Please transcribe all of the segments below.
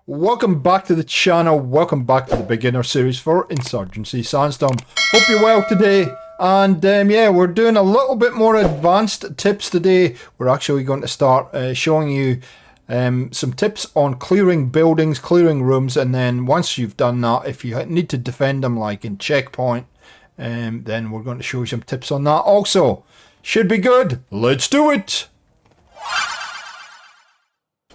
Welcome back to the channel, welcome back to the beginner series for Insurgency Sandstorm. Hope you're well today, and yeah, we're doing a little bit more advanced tips today. We're actually going to start showing you some tips on clearing buildings, clearing rooms, and then once you've done that, if you need to defend them like in checkpoint, then we're going to show you some tips on that also. Should be good, let's do it!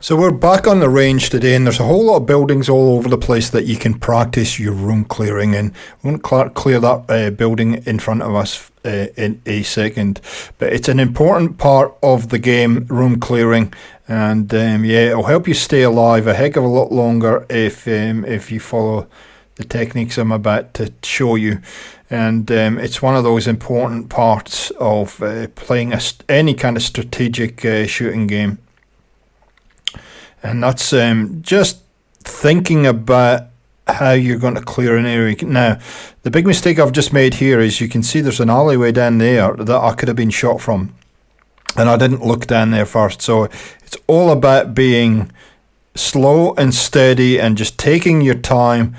So we're back on the range today, and there's a whole lot of buildings all over the place that you can practice your room clearing in. We won't clear that building in front of us in a second, but it's an important part of the game, room clearing, and yeah, it'll help you stay alive a heck of a lot longer if you follow the techniques I'm about to show you. And it's one of those important parts of playing any kind of strategic shooting game. And that's just thinking about how you're going to clear an area. Now, the big mistake I've just made here is you can see there's an alleyway down there that I could have been shot from. And I didn't look down there first. So it's all about being slow and steady and just taking your time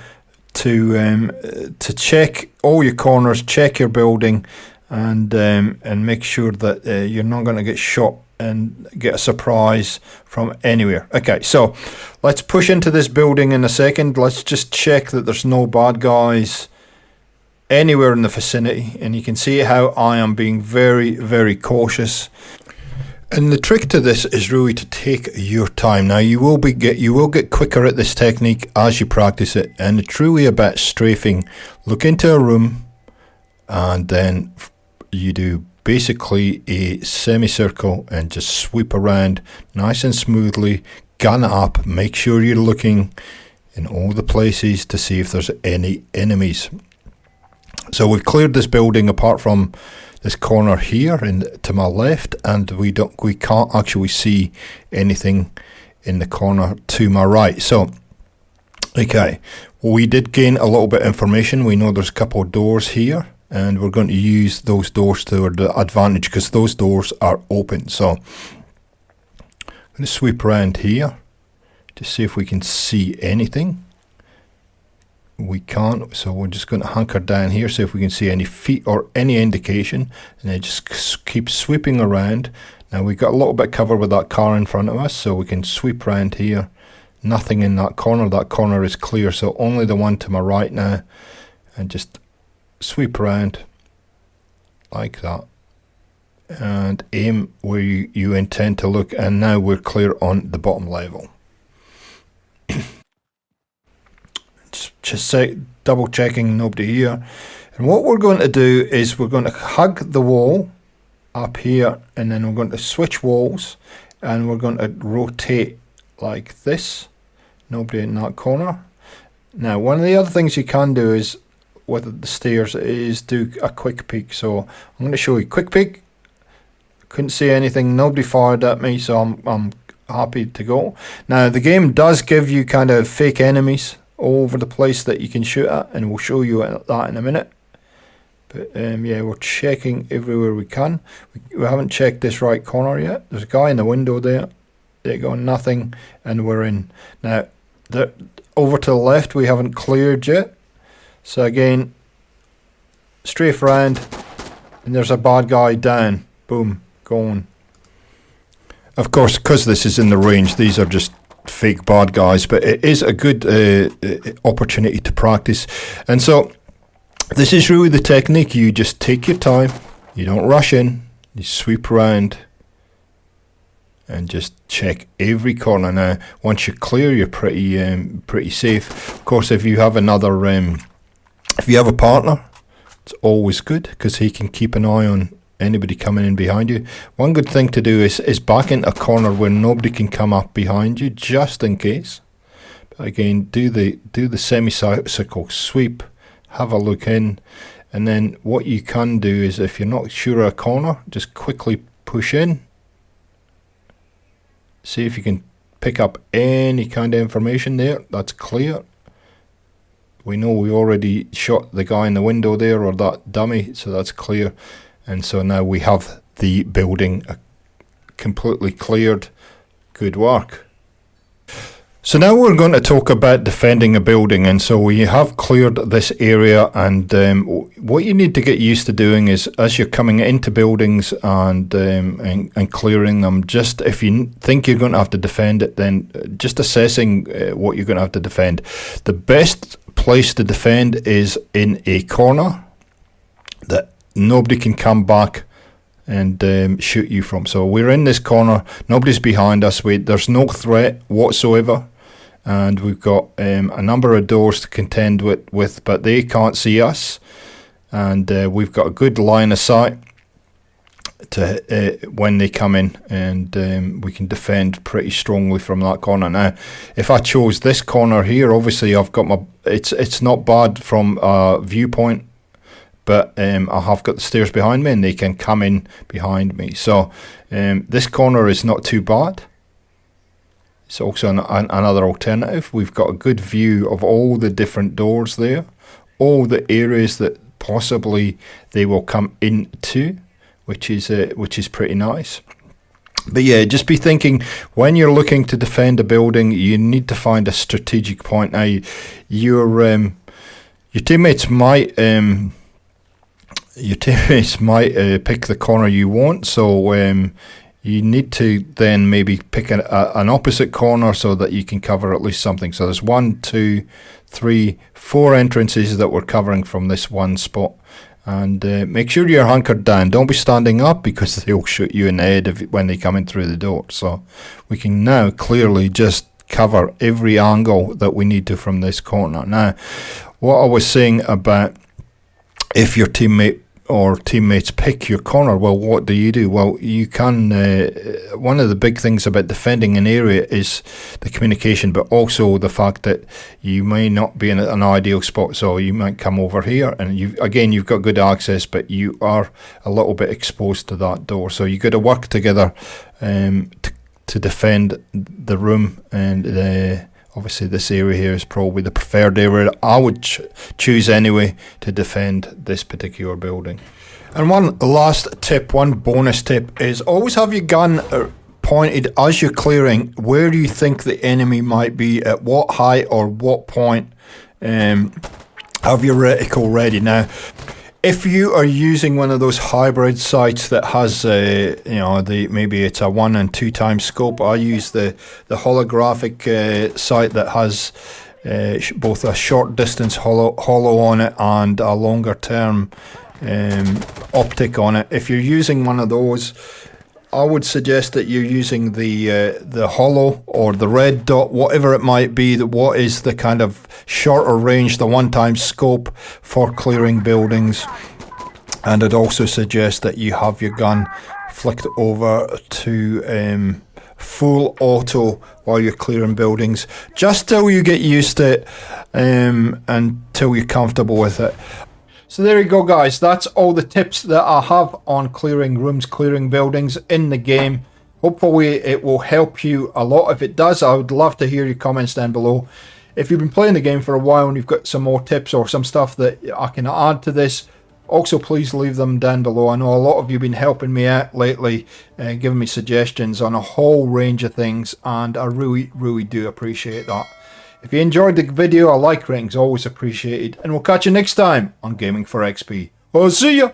to check all your corners, check your building, and make sure that you're not going to get shot and get a surprise from anywhere. Okay, so let's push into this building in a second. Let's just check that there's no bad guys anywhere in the vicinity, and you can see how I am being very, very cautious. And the trick to this is really to take your time. Now you will get quicker at this technique as you practice it, and it's really about strafing. Look into a room, and then you do basically a semicircle and just sweep around nice and smoothly, gun up, make sure you're looking in all the places to see if there's any enemies. So we've cleared this building apart from this corner here to my left, and we can't actually see anything in the corner to my right. So okay, we did gain a little bit of information. We know there's a couple of doors here, and we're going to use those doors to our advantage because those doors are open. So I'm going to sweep around here to see if we can see anything. We can't, so we're just going to hunker down here, see if we can see any feet or any indication, and then just keep sweeping around. Now we've got a little bit covered with that car in front of us, so we can sweep around here. Nothing in that corner. That corner is clear, so only the one to my right now, and just sweep around like that and aim where you intend to look. And now we're clear on the bottom level. just double checking nobody here. And what we're going to do is we're going to hug the wall up here, and then we're going to switch walls, and we're going to rotate like this. Nobody in that corner. Now one of the other things you can do is with the stairs is do a quick peek. So I'm going to show you quick peek. Couldn't see anything, nobody fired at me, so I'm happy to go. Now the game does give you kind of fake enemies all over the place that you can shoot at, and we'll show you that in a minute. But yeah, we're checking everywhere we can. We haven't checked this right corner yet. There's a guy in the window there. There you go, nothing, and we're in. Now over to the left we haven't cleared yet. So again, strafe around, and there's a bad guy down. Boom, going. Of course, because this is in the range, these are just fake bad guys, but it is a good opportunity to practice. And so this is really the technique. You just take your time, you don't rush in, you sweep around and just check every corner. Now once you're clear, you're pretty safe. Of course, if you have another if you have a partner, it's always good because he can keep an eye on anybody coming in behind you. One good thing to do is back into a corner where nobody can come up behind you, just in case. But again, do the semicircle sweep, have a look in, and then what you can do is, if you're not sure of a corner, just quickly push in. See if you can pick up any kind of information there. That's clear. We know we already shot the guy in the window there, or that dummy, so that's clear. And so now we have the building completely cleared. Good work. So now we're going to talk about defending a building, and so we have cleared this area, and what you need to get used to doing is, as you're coming into buildings and clearing them, just if you think you're going to have to defend it, then just assessing what you're going to have to defend. The best place to defend is in a corner that nobody can come back and shoot you from. So we're in this corner, nobody's behind us, there's no threat whatsoever, and we've got a number of doors to contend with, but they can't see us, and we've got a good line of sight to when they come in, and we can defend pretty strongly from that corner. Now, if I chose this corner here, obviously I've got it's not bad from a viewpoint, but I have got the stairs behind me and they can come in behind me. So this corner is not too bad. It's also another alternative. We've got a good view of all the different doors there, all the areas that possibly they will come into, which is pretty nice. But yeah, just be thinking, when you're looking to defend a building, you need to find a strategic point. Now, your teammates might pick the corner you want, so you need to then maybe pick an opposite corner so that you can cover at least something. So there's 1, 2, 3, 4 entrances that we're covering from this one spot, and make sure you're hunkered down. Don't be standing up, because they'll shoot you in the head when they come in through the door. So we can now clearly just cover every angle that we need to from this corner. Now, what I was saying about if your teammate or teammates pick your corner, well, what do you do? Well, you can, one of the big things about defending an area is the communication, but also the fact that you may not be in an ideal spot. So you might come over here, and you've got good access, but you are a little bit exposed to that door. So you got to work together to defend the room, and obviously this area here is probably the preferred area I would choose anyway to defend this particular building. And one last tip, one bonus tip, is always have your gun pointed as you're clearing where you think the enemy might be, at what height or what point. Have your reticle ready. Now, if you are using one of those hybrid sights that has, maybe it's a 1 and 2 times scope, I use the holographic sight that has both a short distance holo on it and a longer term optic on it. If you're using one of those, I would suggest that you're using the holo or the red dot, whatever it might be, what is the kind of shorter range, the 1 times scope for clearing buildings. And I'd also suggest that you have your gun flicked over to full auto while you're clearing buildings, just till you get used to it, until you're comfortable with it. So there you go, guys. That's all the tips that I have on clearing rooms, clearing buildings in the game. Hopefully it will help you a lot. If it does, I would love to hear your comments down below. If you've been playing the game for a while and you've got some more tips or some stuff that I can add to this, also please leave them down below. I know a lot of you have been helping me out lately, giving me suggestions on a whole range of things, and I really do appreciate that. If you enjoyed the video, a like rating is always appreciated, and we'll catch you next time on Gaming for XP. I'll see ya!